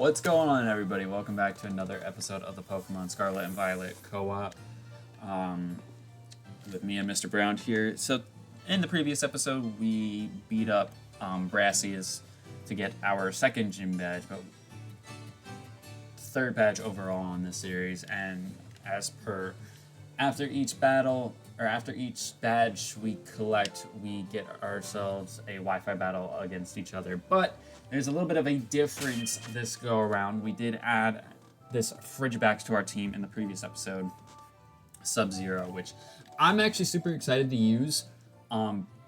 What's going on, everybody? Welcome back to another episode of the Pokemon Scarlet and Violet co-op with me and Mr. Brown here. So, in the previous episode, we beat up Brassius to get our second gym badge, but third badge overall on this series. And as per, after each battle, or after each badge we collect, we get ourselves a Wi-Fi battle against each other. But there's a little bit of a difference this go around. We did add this Frigibax to our team in the previous episode, Sub-Zero, which I'm actually super excited to use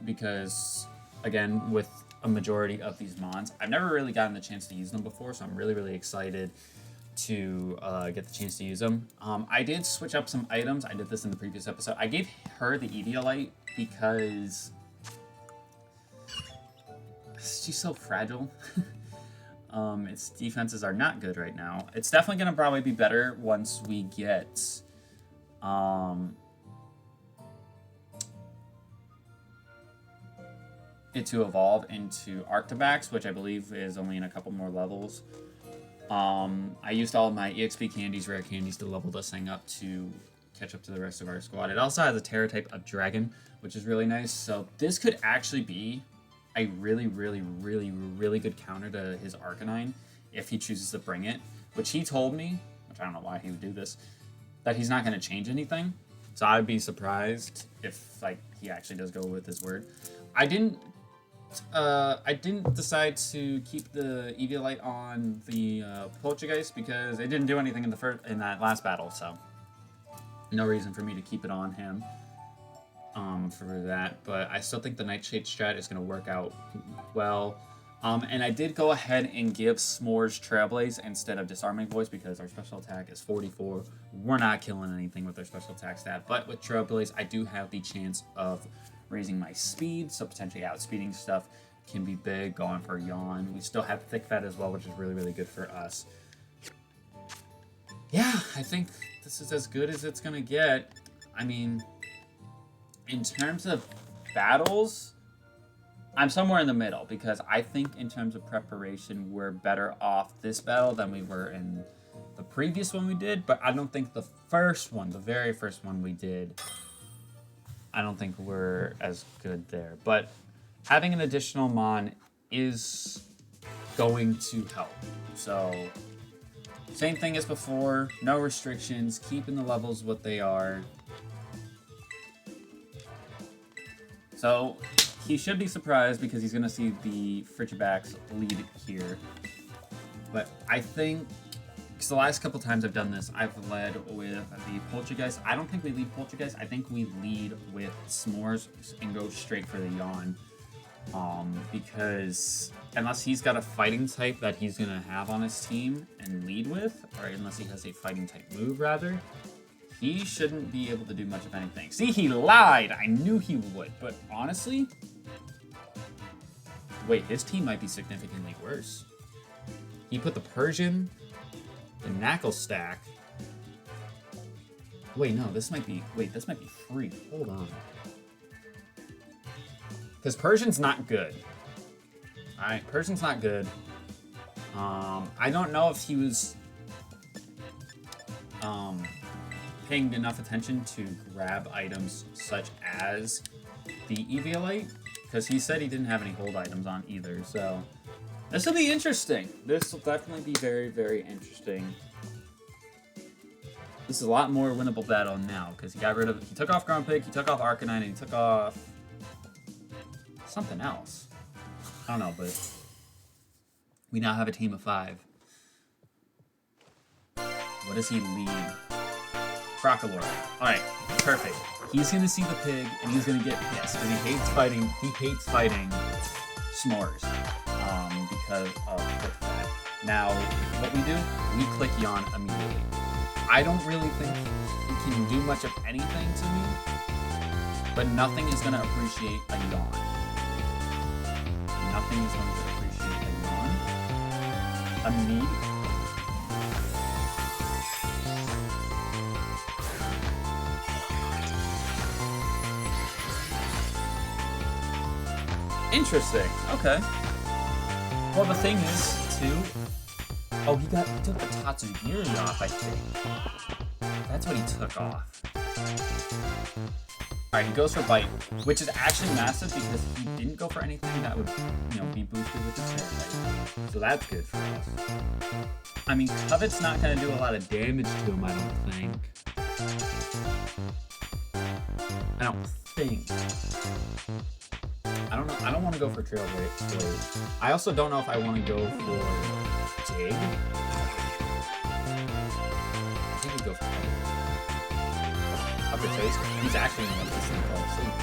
because, again, with a majority of these mons, I've never really gotten the chance to use them before, so I'm really excited to get the chance to use them. I did switch up some items. I did this in the previous episode. I gave her the Eviolite because she's so fragile. Its defenses are not good right now. It's definitely going to probably be better once we get it to evolve into Arctibax, which I believe is only in a couple more levels. I used all of my EXP candies, rare candies, to level this thing up to catch up to the rest of our squad. It also has a Terra type of Dragon, which is really nice. So this could actually be a really good counter to his Arcanine if he chooses to bring it, which he told me, which I don't know why he would do this, that he's not going to change anything. So I would be surprised if he actually does go with his word. I didn't decide to keep the Eviolite on the Poltergeist because it didn't do anything in that last battle, so no reason for me to keep it on him for that. But I still think the Nightshade strat is going to work out well. And I did go ahead and give S'mores Trailblaze instead of Disarming Voice because our special attack is 44. We're not killing anything with our special attack stat, but with Trailblaze, I do have the chance of raising my speed, so potentially outspeeding stuff can be big, going for a yawn. We still have Thick Fat as well, which is really good for us. Yeah, I think this is as good as it's gonna get. I mean, in terms of battles, I'm somewhere in the middle because I think in terms of preparation, we're better off this battle than we were in the previous one we did, but I don't think the very first one we did, I don't think we're as good there. But having an additional mon is going to help. So, same thing as before, no restrictions, keeping the levels what they are. So, he should be surprised because he's going to see the Frigibax lead here. But I think, because the last couple times I've done this, I've led with the Poltergeist. I don't think we lead Poltergeist. I think we lead with S'mores and go straight for the Yawn. Because unless he's got a fighting type that he's going to have on his team and lead with, or unless he has a fighting type move, rather, he shouldn't be able to do much of anything. See, he lied! I knew he would, but honestly, wait, his team might be significantly worse. He put the Persian, the Knackle stack. Wait, no, this might be free. Hold on. Because Persian's not good. Alright, Persian's not good. I don't know if he was paying enough attention to grab items such as the Eviolite, because he said he didn't have any hold items on either, so this will be interesting. This will definitely be very interesting. This is a lot more winnable battle now, because he took off Grumpig, he took off Arcanine, and he took off something else. I don't know, but we now have a team of 5. What does he lead? Crocalor. Alright, perfect. He's gonna see the pig, and he's gonna get pissed, because he hates fighting S'mores, because of Thick Fat. Now, what we do, we click Yawn immediately. I don't really think he can do much of anything to me, but nothing is gonna appreciate a Yawn. Nothing is going to appreciate a Yawn immediately. Interesting. Okay. Well, the thing is, too, Oh, he took the Tatsugiri off, I think. That's what he took off. Alright, he goes for Bite, which is actually massive because he didn't go for anything that would, you know, be boosted with the Terrorite. So that's good for us. I mean, Covet's not going to do a lot of damage to him, I don't think. I don't know. I don't want to go for Trailblaze. I also don't know if I want to go for Dig. I think we go for Cover Taste. He's actually going to let this thing fall asleep.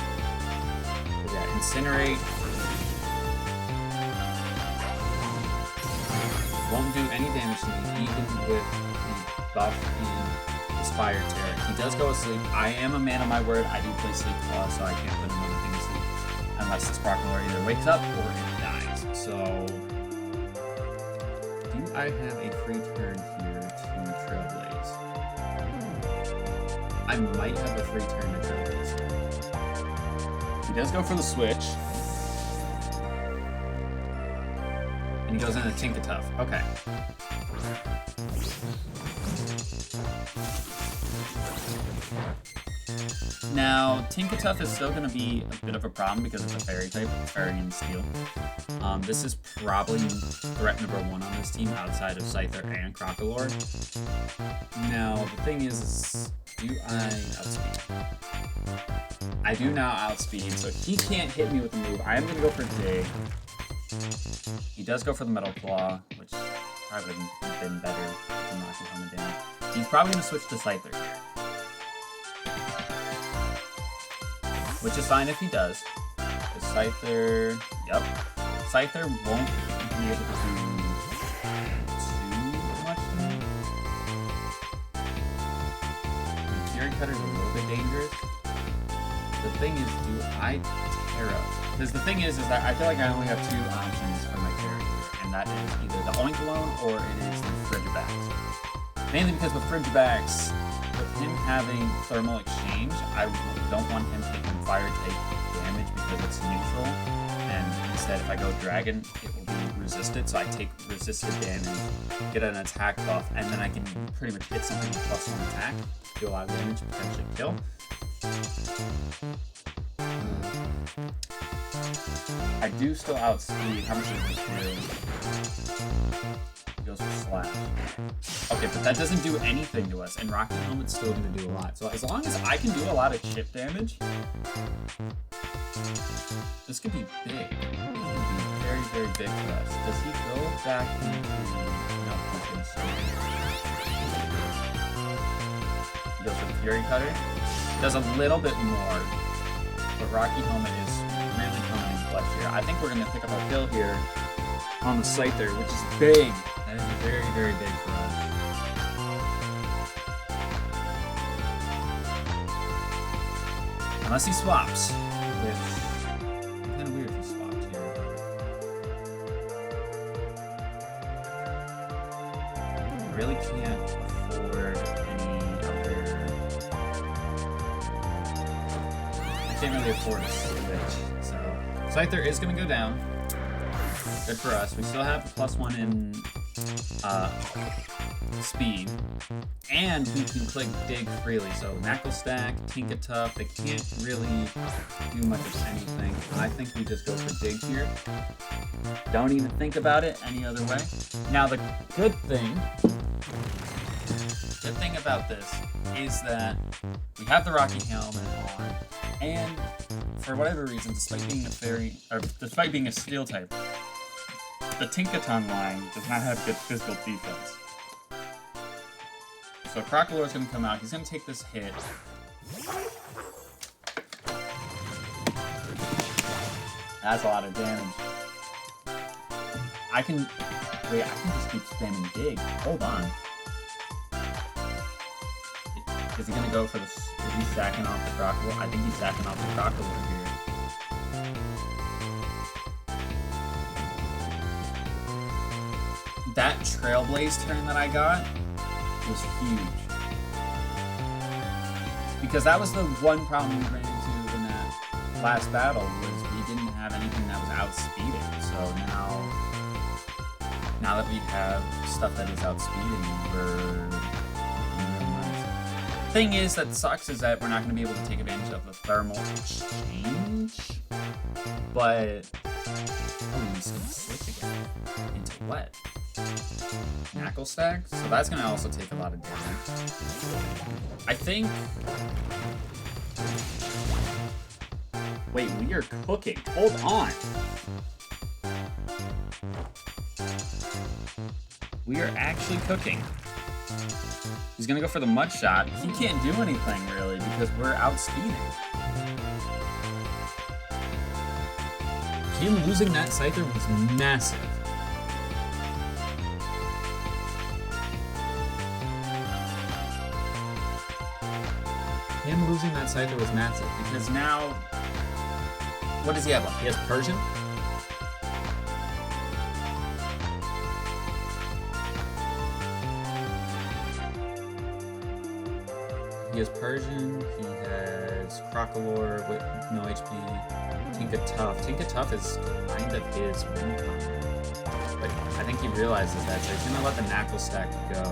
But yeah, Incinerate. Won't do any damage to me, even with the buff in his Fire Terror. He does go asleep. I am a man of my word. I do play Sleep Claw, so I can't put another thing to sleep unless this Sparkler either wakes up or it dies. So, do I have a free turn here to Trailblaze? I might have a free turn to Trailblaze. He does go for the switch. And he goes into Tinkatuff. Okay. Now, Tinkatuff is still going to be a bit of a problem because it's a fairy type. It's fairy and steel. This is probably threat number 1 on this team outside of Scyther and Crocolord. Now, the thing is, do I outspeed? I do now outspeed, so he can't hit me with a move. I am going to go for Dig. He does go for the Metal Claw, which probably would have been better to knock him on the down. He's probably going to switch to Scyther here. Which is fine if he does. Because Scyther... Yep. Scyther won't be able to do too much to me. Fury Cutter's a little bit dangerous. The thing is, do I Terra? Because the thing is that I feel like I only have 2 options for my Terra here. And that is either the Oinkologne or it is the Frigibax. Mainly because with Frigibax, with him having Thermal Exchange, I don't want him taking Fire type damage because it's neutral. And instead, if I go Dragon, it will be resisted. So I take resisted damage, get an attack buff, and then I can pretty much hit something with +1 attack, do a lot of damage, potentially kill. I do still outspeed. How much does he do? He goes for Slash. Okay, but that doesn't do anything to us, and Rocky Helmet's still going to do a lot. So as long as I can do a lot of chip damage, this could be big. This could be very, very big for us. Does he go back into... No, he's going to stay. He goes for the Fury Cutter. Does a little bit more, but Rocky Helmet is really coming in clutch here. I think we're going to pick up a kill here on the Scyther, which is big. That is very, very big for us. Unless he swaps, which is kind of weird if he swapped here. I really can't afford any other... I can't really afford a switch, so... Scyther is going to go down. Good for us. We still have +1 in speed, and we can click Dig freely. So Knuckle Stack, Tinkatuff, they can't really do much of anything. I think we just go for Dig here. Don't even think about it any other way. Now the good thing about this is that we have the Rocky Helmet on, and for whatever reason, despite being a steel type, the Tinkaton line does not have good physical defense. So Crocolore is going to come out. He's going to take this hit. That's a lot of damage. I can just keep spamming Dig. Hold on. Is he going to go for this? Is he sacking off the Crocolore? I think he's sacking off the Crocolore here. That Trailblaze turn that I got was huge. Because that was the one problem we ran into in that last battle, was we didn't have anything that was outspeeding. So now now that we have stuff that is outspeeding, we're... Thing is that sucks is that we're not going to be able to take advantage of the thermal exchange, but oh, he's going to switch again into what? Knuckle stack, so that's going to also take a lot of damage. I think. Wait, we are cooking. Hold on. We are actually cooking. He's gonna go for the mud shot. He can't do anything really because we're outspeeding. Him losing that Scyther was massive. Him losing that Scyther was massive because now, what does he have left? He has Persian? He has Persian, he has Crocolore with no HP, Tinkatuff. Tinkatuff is kind of his win con. But I think he realizes that, so he's gonna let the Knuckle stack go.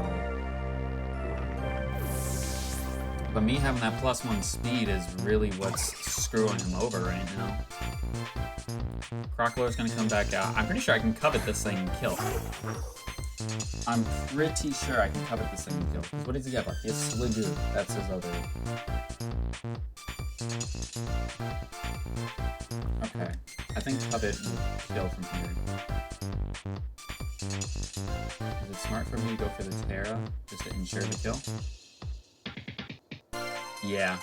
But me having that +1 speed is really what's screwing him over right now. Crocolore's gonna come back out. I'm pretty sure I can covet this thing and kill. I'm pretty sure I can covet this thing and kill. What does he have? He has Sliggoo. That's his other. Okay. I think covet will kill from here. Is it smart for me to go for the Terra just to ensure the kill? Yeah.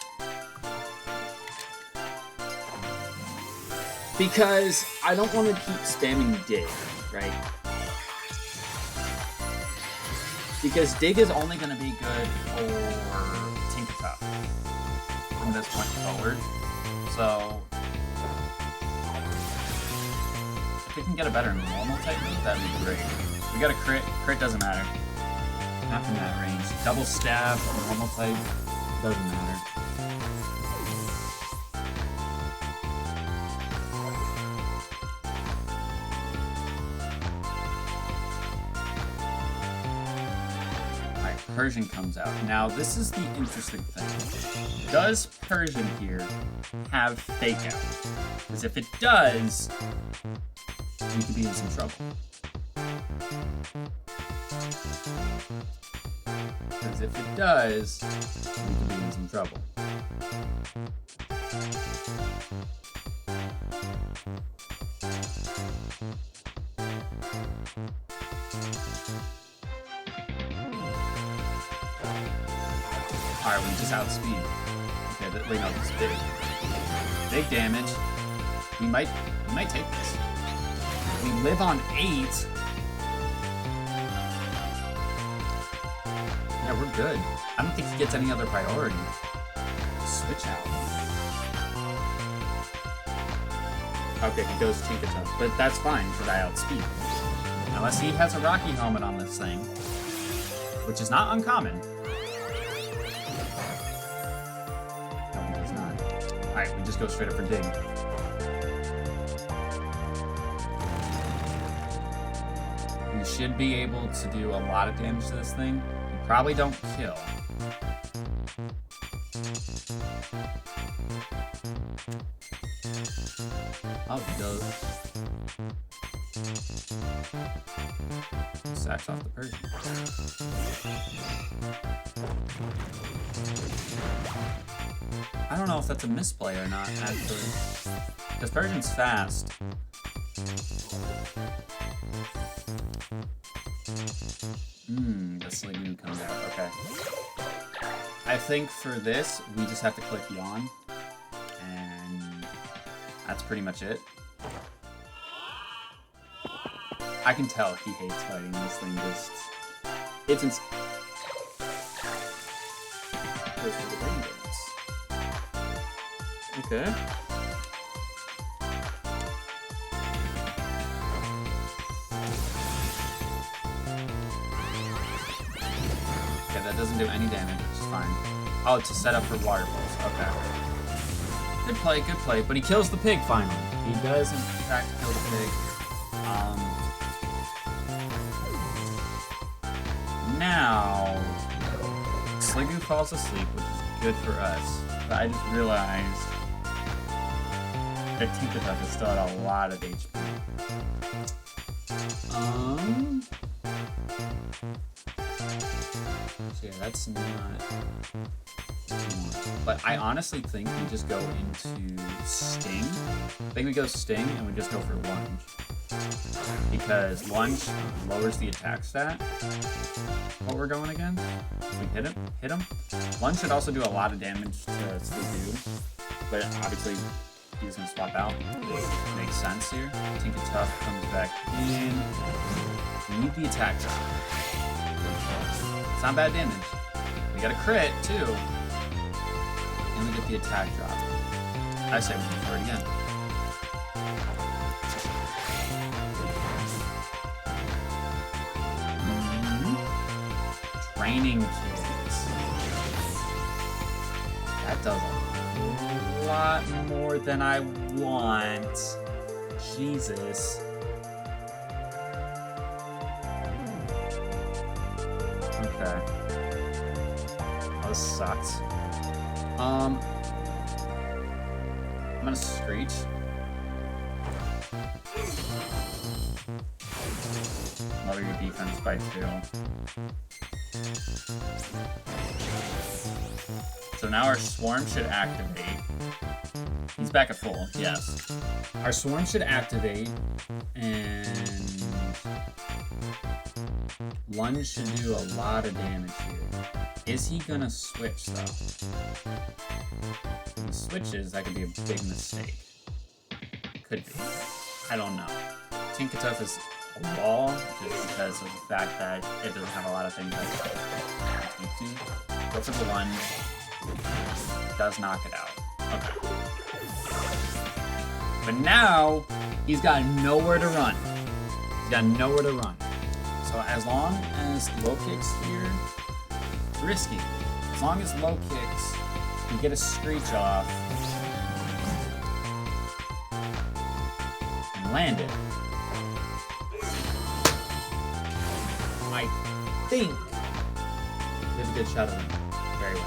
Because I don't want to keep spamming Dig, right? Because Dig is only going to be good for Tinkatuff from this point forward. So, if we can get a better normal type move, that'd be great. We got a crit. Crit doesn't matter. Not from that range. Double stab, normal type, doesn't matter. Persian comes out. Now, this is the interesting thing. Does Persian here have Fake Out? Because if it does, we could be in some trouble. Because if it does, we could be in some trouble. Alright, we just outspeed. Okay, wait, no, this is big. Big damage. We might take this. We live on 8. Yeah, we're good. I don't think he gets any other priority. Switch out. Okay, he goes Tinkatuff, but that's fine because I outspeed. Unless he has a Rocky Helmet on this thing, which is not uncommon. Alright, we just go straight up for Dig. We should be able to do a lot of damage to this thing. We probably don't kill. Oh, he does. Sacks off the Persian. I don't know if that's a misplay or not, actually. Because Persian's fast. The Sliggoo comes out, okay. I think for this, we just have to click Yawn. And that's pretty much it. I can tell he hates fighting this thing, just... It's insane. Goes for the brain dance. Okay. Okay, that doesn't do any damage, which is fine. Oh, it's a setup for waterfalls. Okay. Good play, but he kills the pig finally. He does, in fact, kill the pig. now, Sliggoo falls asleep, which is good for us. But I just realized that Tinkertuff is still at a lot of HP. So yeah, that's not... But I honestly think we just go into Sting. I think we go Sting and we just go for Lunge. Because Lunge lowers the attack stat. What we're going against. If we hit him. Lunge should also do a lot of damage to Sliggoo. But obviously, he's going to swap out. Makes sense here. Tinkertuff comes back in. We need the attack drop. It's not bad damage. We got a crit, too. And we get the attack drop. I say we go for it again. Training Kids. That does a lot more than I want. Jesus. Okay. Oh, this sucks. I'm gonna Screech. Lower your defense by 2. So now our Swarm should activate. He's back at full, yes. Our Swarm should activate, and Lunge should do a lot of damage here. Is he gonna switch, though? If he switches, that could be a big mistake. Could be. I don't know. Tinkertuff is a wall, just because of the fact that it doesn't have a lot of things that it can do. Go for the Lunge. Does knock it out. Okay. But now, he's got nowhere to run. He's got nowhere to run. So as long as low kicks here, it's risky. As long as low kicks, you get a Screech off and land it. I think we have a good shot at him. Very well.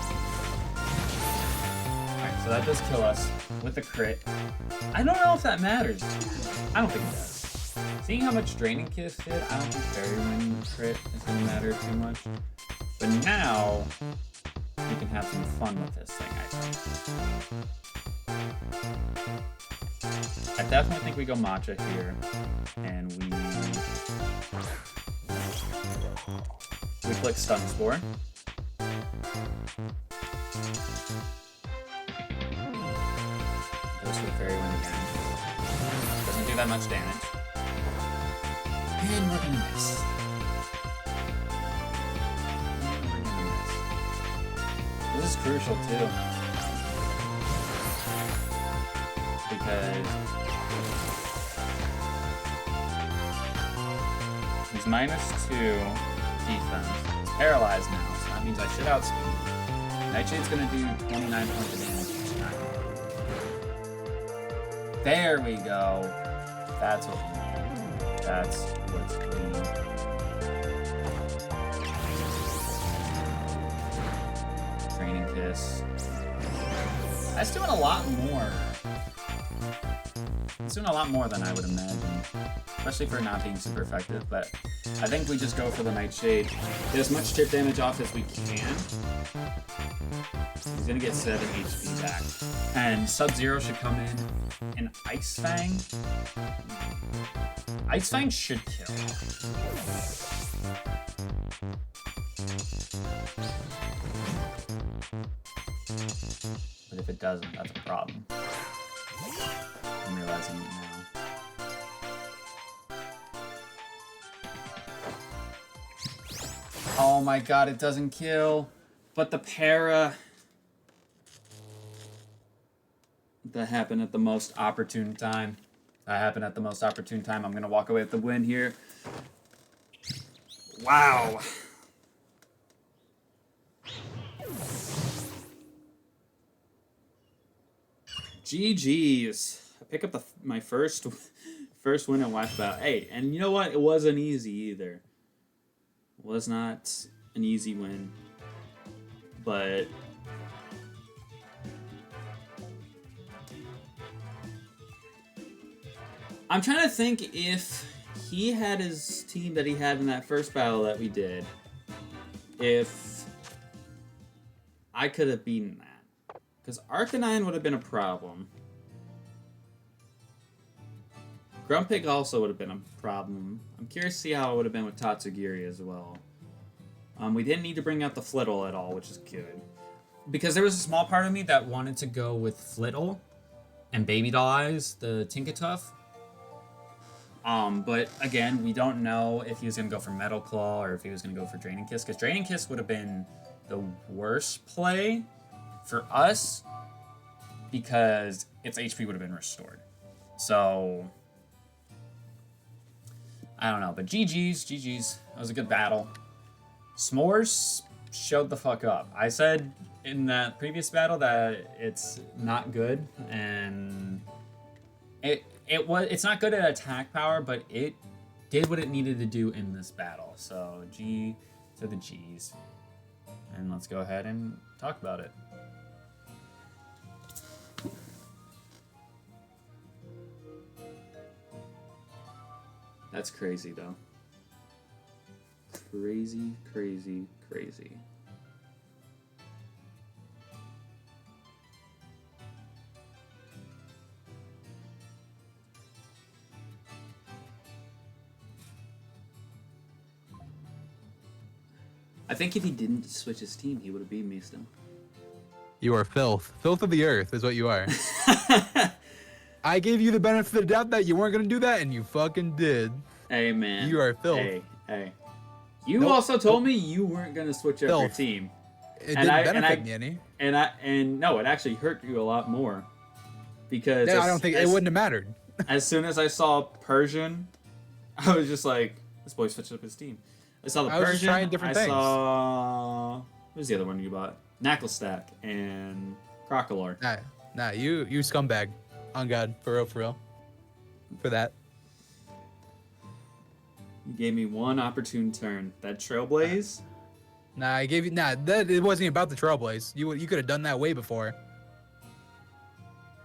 Alright, so that does kill us with a crit. I don't know if that matters. I don't think it does. Seeing how much Draining Kiss did, I don't think Fairy Wind crit is going to matter too much. But now, we can have some fun with this thing, I think. I definitely think we go Matcha here, and we click Stun Spore. Goes for the Fairy Wind again. Doesn't do that much damage. And we're gonna miss. This is crucial too. Because he's -2 defense. He's paralyzed now, so that means I should outspeed. Nightshade's gonna do 29 points of damage each time. There we go. That's what we need. That's what we need. Training Kiss. That's doing a lot more. It's doing a lot more than I would imagine. Especially for not being super effective, but I think we just go for the Nightshade. Get as much chip damage off as we can. He's gonna get 7 HP back. And Sub-Zero should come in. And Ice Fang? Ice Fang should kill. But if it doesn't, that's a problem. I'm realizing it now. Oh my god, it doesn't kill. But the para... That happened at the most opportune time. I'm going to walk away with the win here. Wow. GG's. I pick up my first win at Wife Battle. Hey, and you know what? It wasn't easy either. It was not an easy win. But I'm trying to think if he had his team that he had in that first battle that we did, if I could have beaten that. Because Arcanine would have been a problem. Grumpig also would have been a problem. I'm curious to see how it would have been with Tatsugiri as well. We didn't need to bring out the Flittle at all, which is good. Because there was a small part of me that wanted to go with Flittle and Baby Doll Eyes, the Tinkatuff. But again, we don't know if he was going to go for Metal Claw or if he was going to go for Draining Kiss. Because Draining Kiss would have been the worst play for us because its HP would have been restored. So I don't know, but GG's. That was a good battle. S'mores showed the fuck up. I said in that previous battle that it's not good, and it's not good at attack power, but it did what it needed to do in this battle. So G to the G's. And let's go ahead and talk about it. That's crazy, though. Crazy. I think if he didn't switch his team, he would have beat me still. You are filth. Filth of the earth is what you are. I gave you the benefit of the doubt that you weren't going to do that, and you fucking did. Hey, man. You are filth. Hey. You also told me you weren't going to switch up your team. It didn't benefit me any. And no, it actually hurt you a lot more. Because I don't think it wouldn't have mattered. As soon as I saw Persian, I was just like, this boy switched up his team. I saw the Persian. I was trying different things. Saw... What was the other one you bought? Knucklestack and Crocolore. Nah, you scumbag. On God, for real. For that. You gave me one opportune turn. That Trailblaze? Nah, I gave you... Nah, it wasn't even about the Trailblaze. You could have done that way before.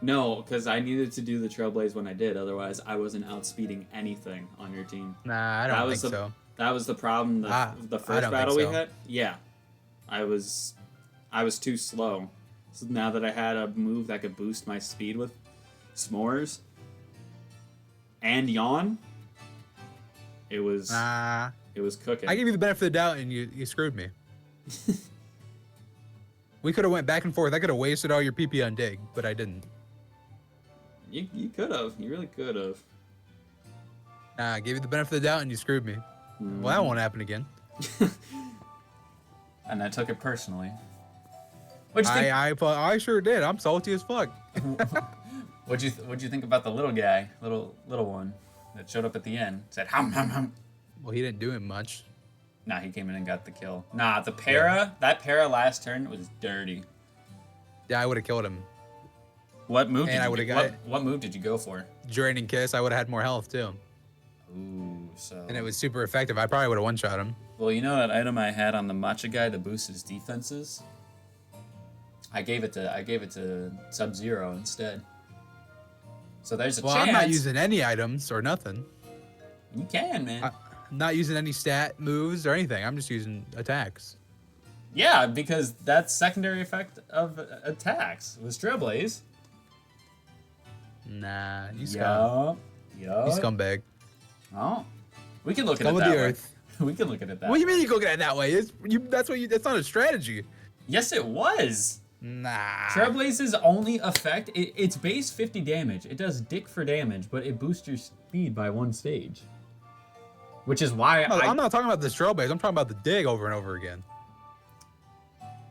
No, because I needed to do the Trailblaze when I did. Otherwise, I wasn't outspeeding anything on your team. Nah, I don't think so. That was the problem the first battle we had. Yeah. I was too slow. So now that I had a move that could boost my speed with S'mores and Yawn, it was cooking. I gave you the benefit of the doubt and you screwed me. We could have went back and forth. I could have wasted all your PP on Dig, but I didn't. You could have. You really could have. Nah, I gave you the benefit of the doubt and you screwed me. Well, that won't happen again. And I took it personally. What'd you think? I sure did. I'm salty as fuck. What'd you think about the little guy, little one that showed up at the end? Said hum hum hum. Well, he didn't do him much. Nah, he came in and got the kill. Nah, the para, that para last turn was dirty. Yeah, I would have killed him. What move? What move did you go for? Draining Kiss. I would have had more health too. Ooh, so. And it was super effective. I probably would have one-shot him. Well, you know that item I had on the Matcha guy to boost his defenses? I gave it to Sub-Zero instead. So there's a chance. Well, I'm not using any items or nothing. You can, man. I'm not using any stat moves or anything. I'm just using attacks. Yeah, because that's secondary effect of attacks was Trailblaze. Nah, you scum. You scumbag. Oh, we can look at it that way. Earth. We can look at it that way. What do you mean you can look at it that way? That's not a strategy. Yes, it was. Nah. Trailblaze's only effect, it's base 50 damage. It does dick for damage, but it boosts your speed by 1 stage. Which is why I'm not talking about the Trailblaze. I'm talking about the dig over and over again.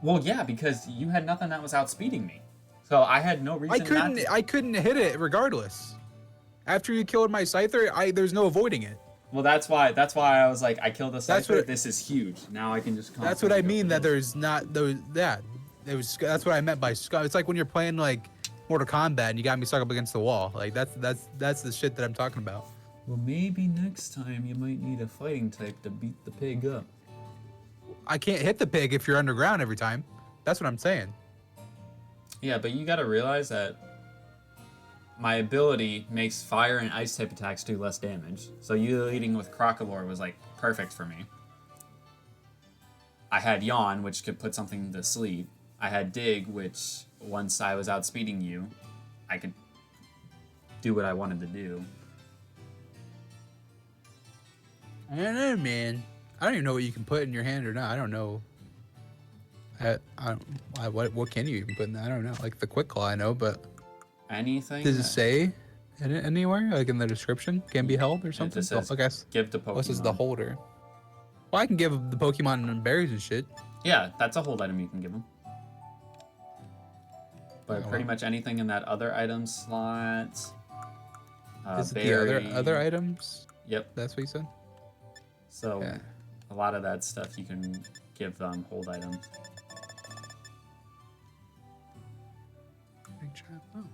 Well, yeah, because you had nothing that was outspeeding me. So I had no reason I couldn't hit it regardless. After you killed my Scyther, there's no avoiding it. Well, that's why I was like, I killed the Scyther. This is huge. Now I can just. That's what I mean. That there's not those. Yeah, that's what I meant by scum. It's like when you're playing like Mortal Kombat and you got me stuck up against the wall. Like that's the shit that I'm talking about. Well, maybe next time you might need a fighting type to beat the pig up. I can't hit the pig if you're underground every time. That's what I'm saying. Yeah, but you gotta realize that my ability makes fire and ice type attacks do less damage. So you leading with Crocodile was like perfect for me. I had Yawn, which could put something to sleep. I had Dig, which once I was outspeeding you, I could do what I wanted to do. I don't know, man. I don't even know what you can put in your hand or not. I don't know. What can you even put in that? I don't know. Like the Quick Claw, I know, but Anything? does it say anywhere, like in the description, can be held or It something? just says, I guess. give to Pokemon. This is the holder. Well, I can give the Pokemon berries and shit. Yeah, that's a hold item you can give them. But Oh, pretty wow. much anything in that other item slot. Is it Berry. the other items? Yep. That's what you said? So Yeah. a lot of that stuff you can give them hold items. Oh.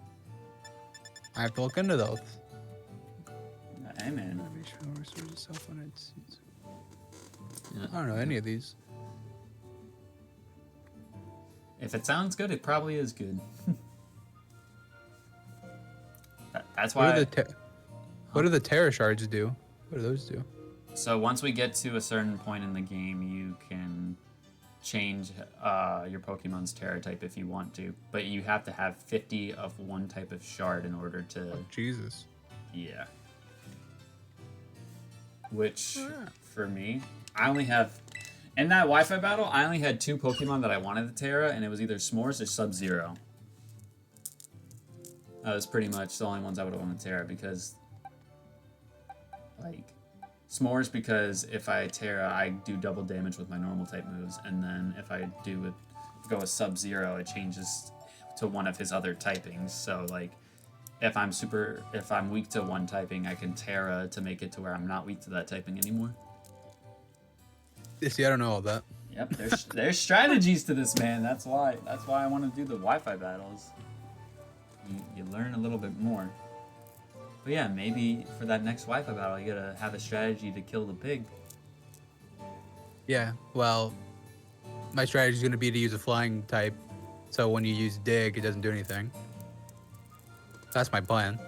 I have to look into those. Hey man. Yeah. I don't know any of these. If it sounds good, it probably is good. That's why. What do the Terra Shards do? What do those do? So once we get to a certain point in the game, you can change your Pokemon's Terra type if you want to, but you have to have 50 of one type of shard in order to. Oh, Jesus. Yeah. Which, Oh, yeah. for me, I only have. In that Wi-Fi battle, I only had 2 Pokemon that I wanted to Terra, and it was either S'mores or Sub-Zero. That was pretty much the only ones I would have wanted to Terra because, like, S'mores because if I Terra, I do double damage with my normal type moves, and then if I go with Sub-Zero, it changes to one of his other typings. So like, if I'm weak to one typing, I can Terra to make it to where I'm not weak to that typing anymore. See, I don't know all that. Yep, there's strategies to this, man. That's why I want to do the Wi-Fi battles. You learn a little bit more. But yeah, maybe for that next Wi-Fi battle, you gotta have a strategy to kill the pig. Yeah, well, my strategy is going to be to use a flying type, so when you use Dig, it doesn't do anything. That's my plan.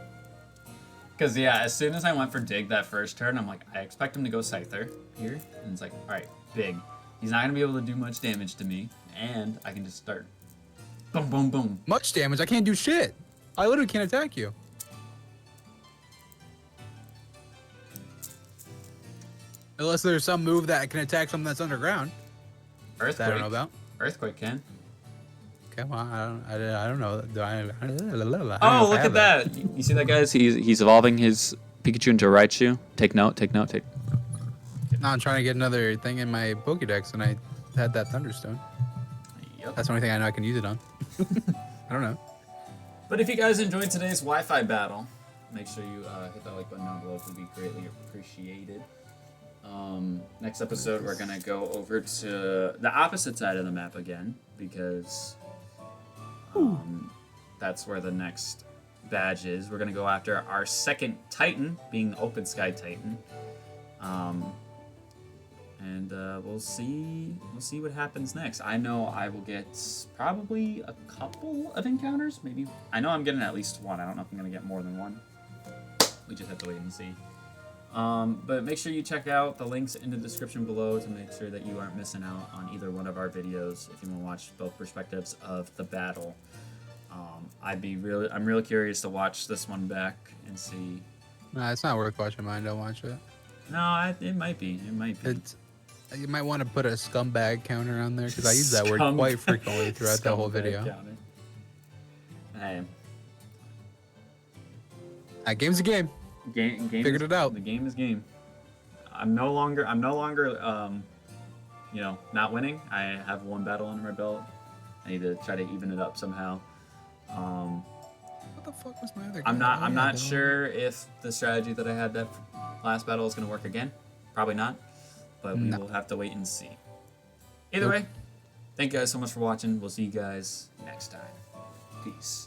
Because yeah, as soon as I went for Dig that first turn, I'm like, I expect him to go Scyther here, and it's like, all right, Big. He's not gonna be able to do much damage to me, and I can just start, boom, boom, boom. Much damage? I can't do shit. I literally can't attack you. Unless there's some move that can attack something that's underground. Earthquake. That I don't know about. Earthquake can. Okay, well, I don't know. Oh, look at that! You see that, guys? He's evolving his Pikachu into Raichu. Take note. No, I'm trying to get another thing in my Pokédex, and I had that Thunderstone. Yep. That's the only thing I know I can use it on. I don't know. But if you guys enjoyed today's Wi-Fi battle, make sure you hit that like button down below. It would be greatly appreciated. Next episode, we're gonna go over to the opposite side of the map again because that's where the next badge is. We're gonna go after our second Titan, being the Open Sky Titan. And we'll see what happens next. I know I will get probably a couple of encounters, maybe. I know I'm getting at least one. I don't know if I'm gonna get more than one. We just have to wait and see. But make sure you check out the links in the description below to make sure that you aren't missing out on either one of our videos if you want to watch both perspectives of the battle. I'm really curious to watch this one back and see. Nah, it's not worth watching mine. Don't watch it. No, it might be. It might be. You might want to put a scumbag counter on there because I use that word quite frequently throughout the whole video. Counter. Hey. Game's a game. Game Figured it out. The game is game. I'm no longer not winning. I have one battle under my belt. I need to try to even it up somehow. What the fuck was my other guy? I'm not sure if the strategy that I had that last battle is going to work again. Probably not. But we will have to wait and see. Either way, thank you guys so much for watching. We'll see you guys next time. Peace.